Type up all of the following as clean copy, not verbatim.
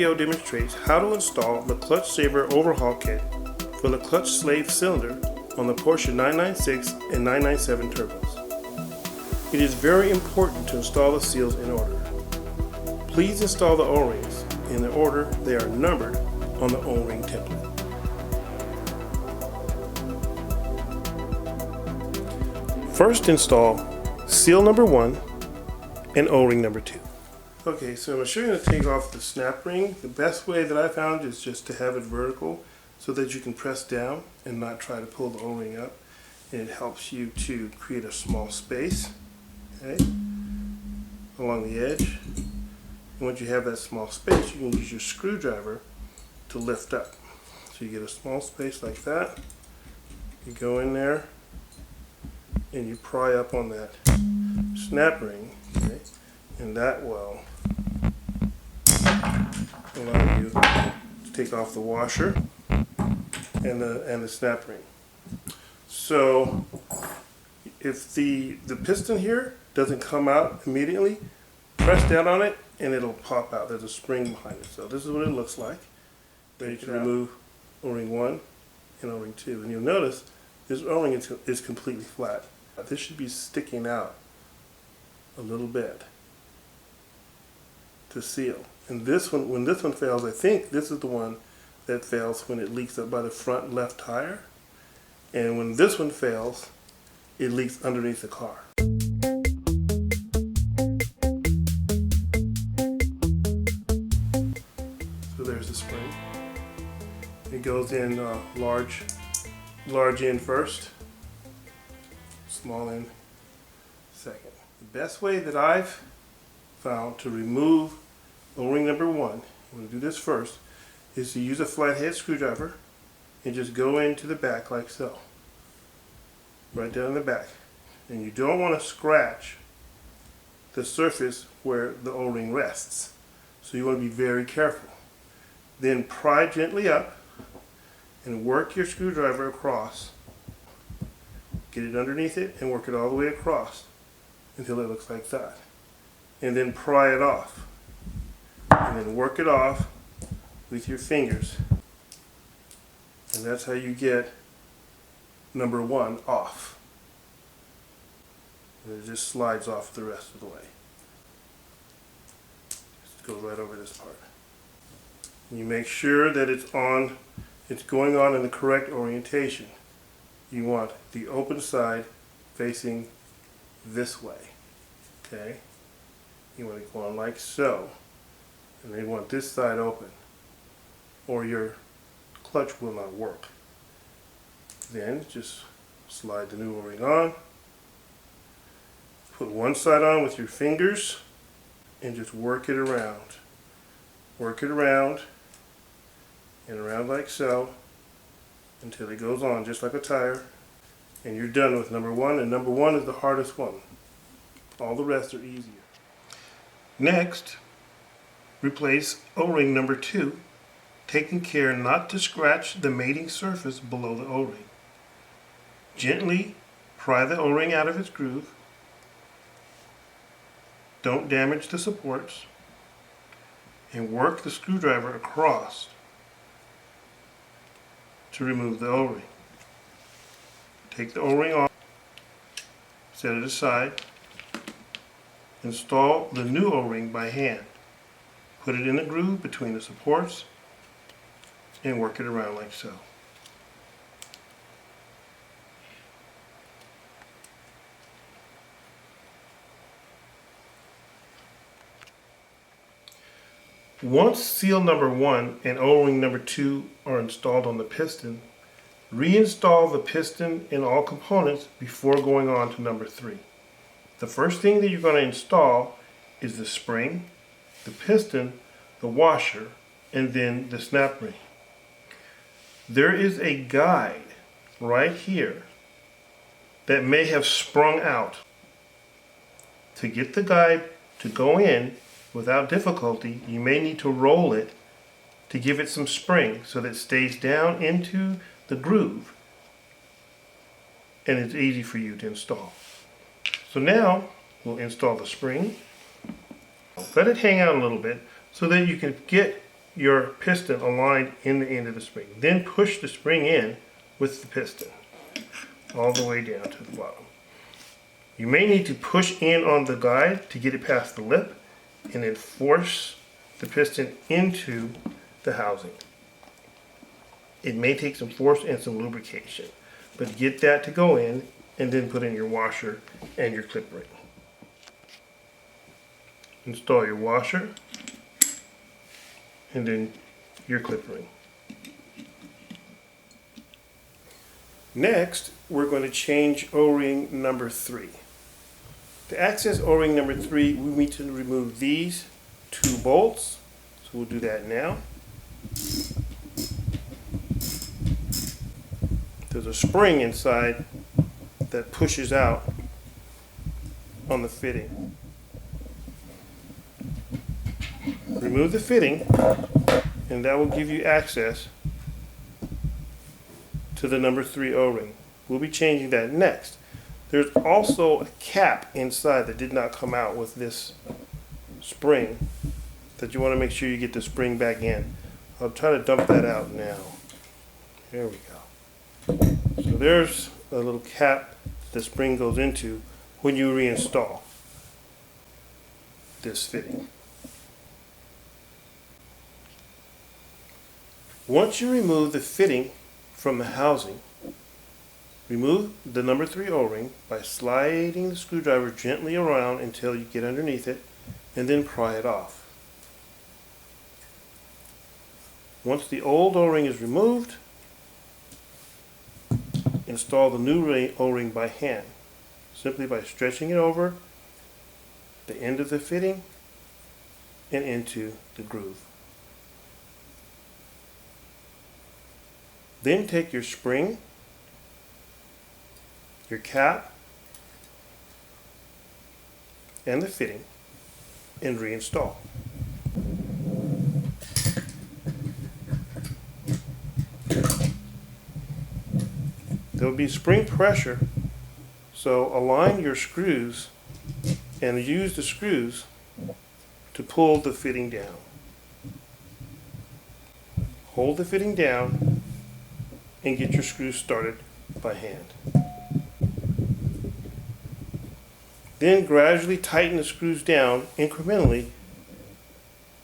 video demonstrates how to install the clutch saver overhaul kit for the clutch slave cylinder on the Porsche 996 and 997 turbos. It is very important to install the seals in order. Please install the O-rings in the order they are numbered on the O-ring template. First, install seal number 1 and O-ring number 2. Okay, so I'm going to show you how to take off the snap ring. The best way that I found is just to have it vertical so that you can press down and not try to pull the O-ring up. And it helps you to create a small space, okay, along the edge. And once you have that small space, you can use your screwdriver to lift up. So you get a small space like that. You go in there and you pry up on that snap ring, okay, and that will allow you to take off the washer and the snap ring. So if the piston here doesn't come out immediately, press down on it and it'll pop out. There's a spring behind it. So this is what it looks like. Then you can remove O-ring 1 and O-ring 2. And you'll notice this O-ring is completely flat. This should be sticking out a little bit to seal. And this one, when this one fails, I think this is the one that fails when it leaks up by the front left tire. And when this one fails, it leaks underneath the car. So there's the spring. It goes in large end first, small end second. The best way that I've found to remove O-ring number 1, I'm going to do this first, is to use a flathead screwdriver and just go into the back like so. Right down in the back. And you don't want to scratch the surface where the O-ring rests. So you want to be very careful. Then pry gently up and work your screwdriver across. Get it underneath it and work it all the way across until it looks like that. And then pry it off. And then work it off with your fingers. And that's how you get number 1 off. And it just slides off the rest of the way. Just goes right over this part. And you make sure that it's going on in the correct orientation. You want the open side facing this way. Okay? You want it going like so. And then you want this side open, or your clutch will not work. Then just slide the new O-ring on. Put one side on with your fingers and just work it around. Work it around and around like so until it goes on just like a tire. And you're done with number 1, and number 1 is the hardest one. All the rest are easier. Next, replace O-ring number 2, taking care not to scratch the mating surface below the O-ring. Gently pry the O-ring out of its groove. Don't damage the supports. And work the screwdriver across to remove the O-ring. Take the O-ring off, set it aside. Install the new O-ring by hand. Put it in the groove between the supports and work it around like so. Once seal number 1 and O-ring number 2 are installed on the piston, reinstall the piston and all components before going on to number 3. The first thing that you're going to install is the spring, the piston, the washer, and then the snap ring. There is a guide right here that may have sprung out. To get the guide to go in without difficulty, you may need to roll it to give it some spring so that it stays down into the groove and it's easy for you to install. So now we'll install the spring. Let it hang out a little bit so that you can get your piston aligned in the end of the spring. Then push the spring in with the piston all the way down to the bottom. You may need to push in on the guide to get it past the lip and then force the piston into the housing. It may take some force and some lubrication, but get that to go in and then put in your washer and your clip ring. Install your washer and then your clip ring. Next, we're going to change O-ring number 3. To access O-ring number 3, we need to remove these 2 bolts. So we'll do that now. There's a spring inside that pushes out on the fitting. Remove the fitting, and that will give you access to the number 3 O-ring. We'll be changing that next. There's also a cap inside that did not come out with this spring that you want to make sure you get the spring back in. I'll try to dump that out now. There we go. So there's a little cap the spring goes into when you reinstall this fitting. Once you remove the fitting from the housing, remove the number 3 O-ring by sliding the screwdriver gently around until you get underneath it, and then pry it off. Once the old O-ring is removed, install the new O-ring by hand, simply by stretching it over the end of the fitting and into the groove. Then take your spring, your cap, and the fitting and reinstall. There will be spring pressure, so align your screws and use the screws to pull the fitting down. Hold the fitting down and get your screws started by hand. Then gradually tighten the screws down incrementally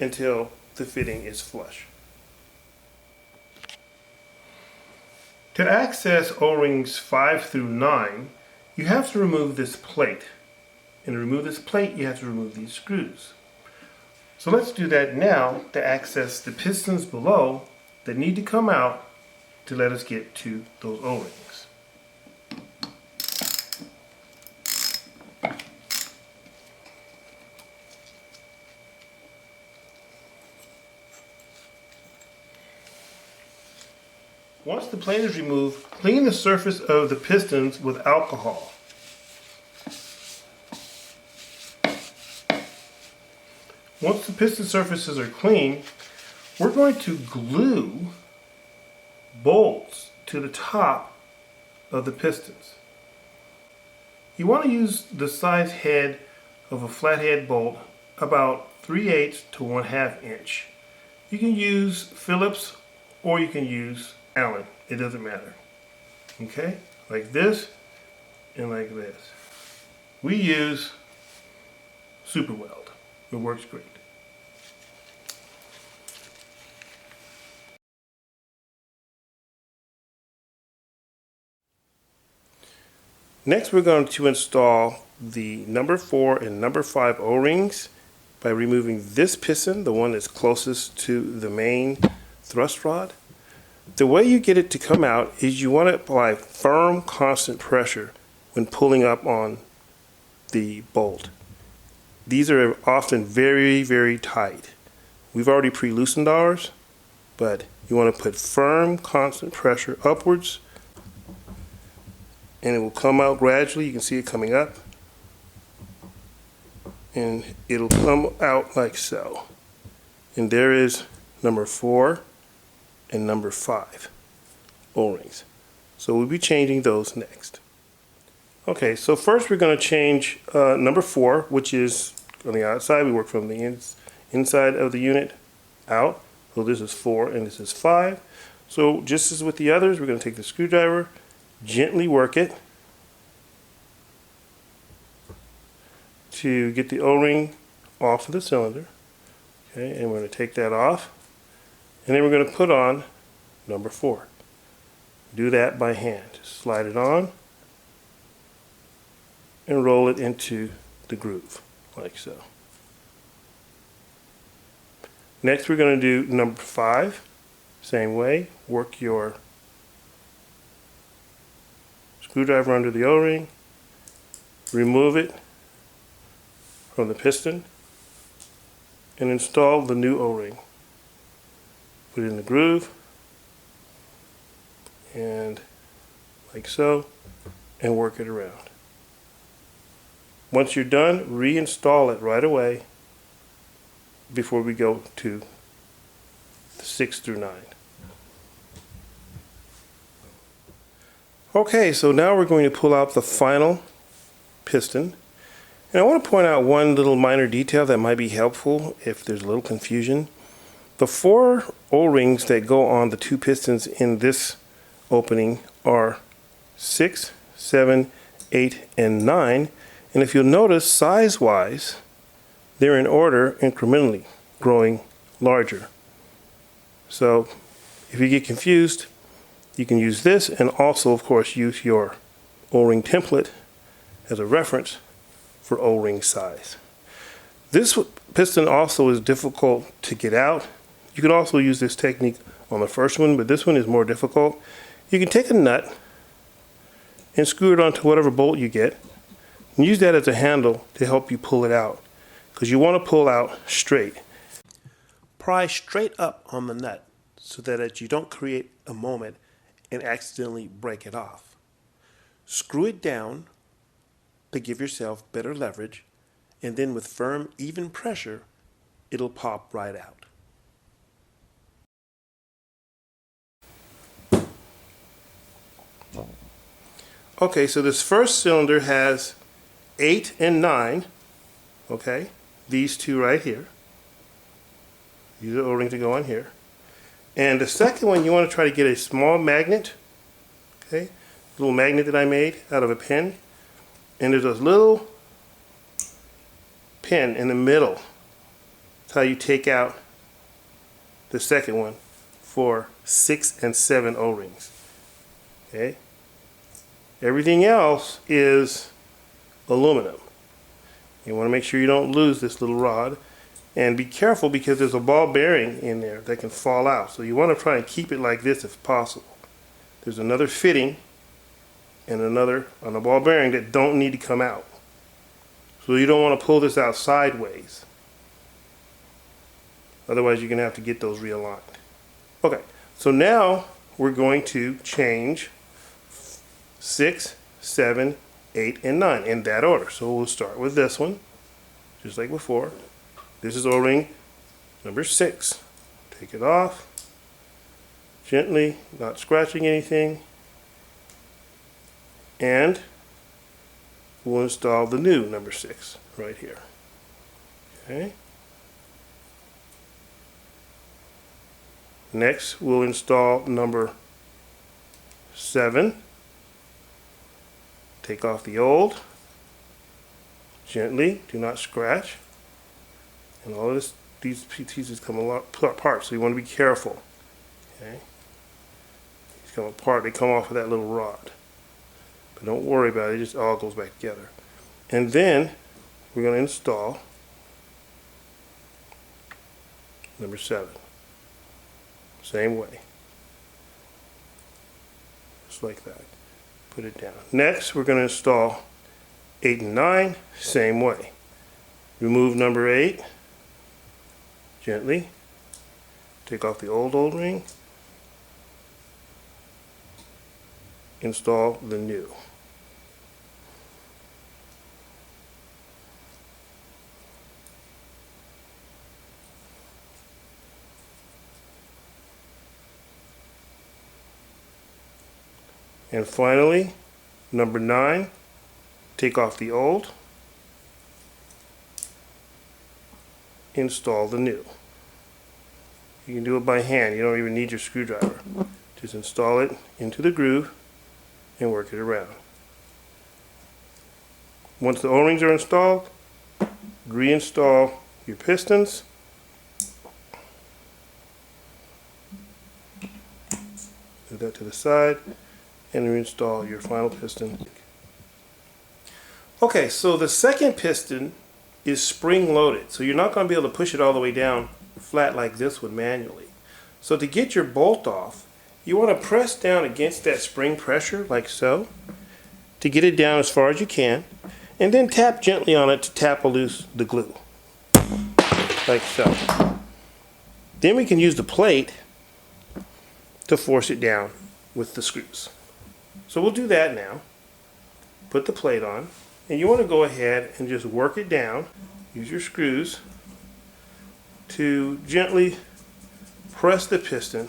until the fitting is flush. To access O-rings 5 through 9, you have to remove this plate. And to remove this plate, you have to remove these screws. So let's do that now to access the pistons below that need to come out to let us get to those O-rings. Once the plate is removed, clean the surface of the pistons with alcohol. Once the piston surfaces are clean, we're going to glue bolts to the top of the pistons. You want to use the size head of a flathead bolt about 3/8 to 1/2 inch. You can use Phillips or you can use Allen. It doesn't matter. Okay? Like this and like this. We use Super Weld. It works great. Next, we're going to install the number 4 and number 5 O-rings by removing this piston, the one that's closest to the main thrust rod. The way you get it to come out is you want to apply firm, constant pressure when pulling up on the bolt. These are often very, very tight. We've already pre-loosened ours, but you want to put firm, constant pressure upwards, and it will come out gradually. You can see it coming up, and it'll come out like so. And there is number 4 and number 5 O-rings. So we'll be changing those next. Okay, so first we're going to change number 4, which is on the outside. We work from the inside of the unit out. So this is 4 and this is 5. So just as with the others, we're going to take the screwdriver, gently work it to get the O-ring off of the cylinder. Okay, and we're going to take that off. And then we're going to put on number 4. Do that by hand. Just slide it on and roll it into the groove, like so. Next we're going to do number 5. Same way, work your screwdriver under the O-ring, remove it from the piston, and install the new O-ring. Put it in the groove, and like so, and work it around. Once you're done, reinstall it right away before we go to 6 through 9. Okay, so now we're going to pull out the final piston. And I want to point out one little minor detail that might be helpful if there's a little confusion. The 4 O-rings that go on the 2 pistons in this opening are 6, 7, 8, and 9. And if you'll notice, size-wise, they're in order incrementally, growing larger. So if you get confused, you can use this, and also, of course, use your O-ring template as a reference for O-ring size. This piston also is difficult to get out. You could also use this technique on the first one, but this one is more difficult. You can take a nut and screw it onto whatever bolt you get, and use that as a handle to help you pull it out, because you want to pull out straight. Pry straight up on the nut so that you don't create a moment and accidentally break it off. Screw it down to give yourself better leverage, and then with firm, even pressure, it'll pop right out. Okay, so this first cylinder has 8 and 9, okay, these two right here. These are O-rings to go on here. And the second one, you want to try to get a small magnet, okay, a little magnet that I made out of a pin. And there's a little pin in the middle. That's how you take out the second one for 6 and 7 O-rings. Okay. Everything else is aluminum. You want to make sure you don't lose this little rod. And be careful, because there's a ball bearing in there that can fall out. So you want to try and keep it like this if possible. There's another fitting and another on the ball bearing that don't need to come out. So you don't want to pull this out sideways. Otherwise you're going to have to get those realigned. Okay, so now we're going to change 6, 7, 8, and 9 in that order. So we'll start with this one, just like before. This is O-ring number 6. Take it off gently, not scratching anything, and we'll install the new number 6 right here. Okay. Next, we'll install number 7. Take off the old, gently, do not scratch. And all of these pieces come apart, so you want to be careful. Okay? These come apart, they come off of that little rod. But don't worry about it, it just all goes back together. And then we're going to install number 7. Same way. Just like that. Put it down. Next, we're going to install 8 and 9, same way. Remove number 8. Gently. Take off the old O-ring. Install the new. And finally, number 9, take off the old, install the new. You can do it by hand. You don't even need your screwdriver. Just install it into the groove and work it around. Once the O-rings are installed, reinstall your pistons. Move that to the side and reinstall your final piston. Okay, so the second piston is spring loaded, so you're not going to be able to push it all the way down flat like this one manually. So to get your bolt off, you want to press down against that spring pressure like so to get it down as far as you can, and then tap gently on it to tap loose the glue like so. Then we can use the plate to force it down with the screws. So we'll do that now. Put the plate on, and you want to go ahead and just work it down. Use your screws to gently press the piston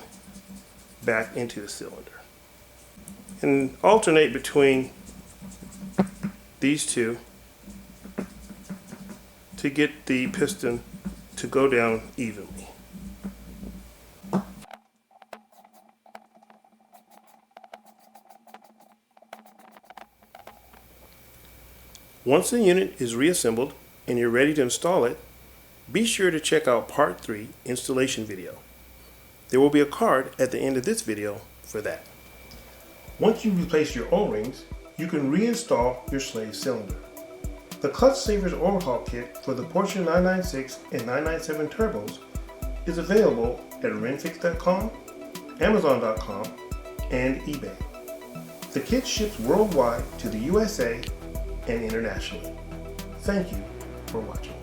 back into the cylinder. And alternate between these two to get the piston to go down evenly. Once the unit is reassembled and you're ready to install it, be sure to check out Part 3 installation video. There will be a card at the end of this video for that. Once you replace your O-rings, you can reinstall your slave cylinder. The Clutch Savers overhaul kit for the Porsche 996 and 997 turbos is available at renfix.com, amazon.com, and eBay. The kit ships worldwide to the USA and internationally. Thank you for watching.